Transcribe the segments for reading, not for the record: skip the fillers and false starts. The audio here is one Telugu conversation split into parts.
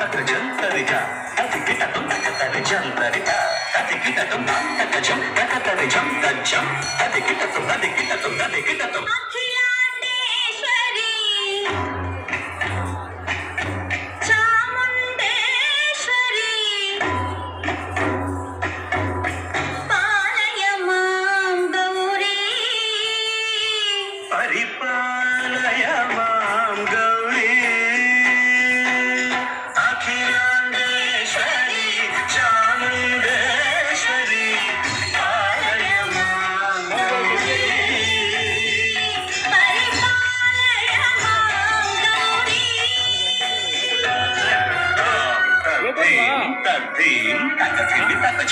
తక జంతరిగా తది కిటతం తక తరి జంతరిగా తది కిటతం తక జం తక తరి జం తజం తది కిటతం తది కిటతం తది కిటతం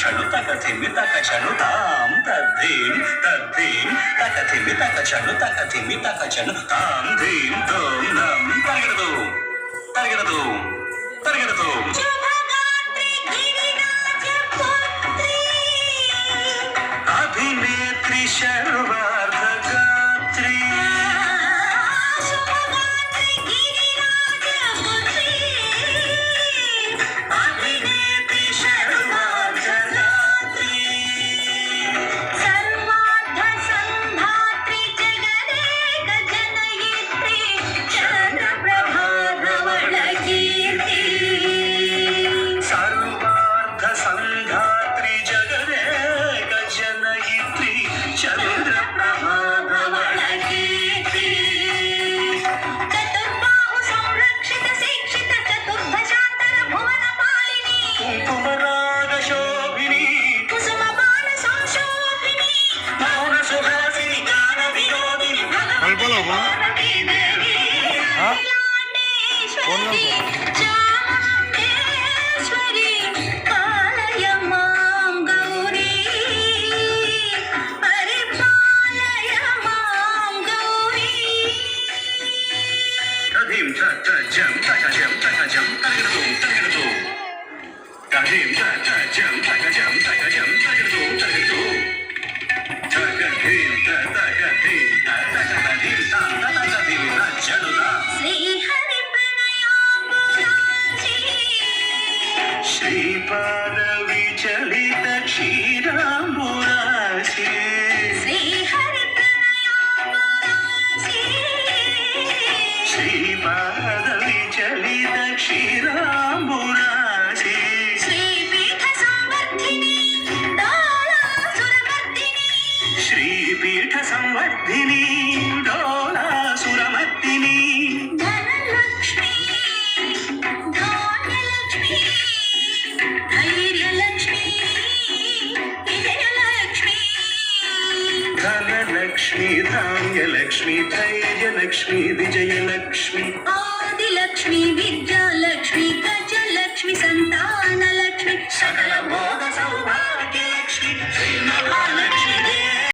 చలు తక తిమ్మి తక చలు తాం తద్దీం తద్దీం తక తిమ్మి తక చలు తక తిమ్మి తక చలు తాం ధీం తోం నం తరగడదు తరగడదు తరగడదు అభినేత్రి శర్వార్ధగాత్రి శ్రీపాద విచలిత క్షీరాంబురాశి శ్రీపాద విచలిత క్షీరాంబురాశి శ్రీపీఠ సంవర్ధిని డోలాసురమర్దిని ధనలక్ష్మి ధాన్యలక్ష్మి ధైర్యలక్ష్మి విజయలక్ష్మి ఆదిలక్ష్మి విద్యాలక్ష్మి గజలక్ష్మి సంతానలక్ష్మి సకల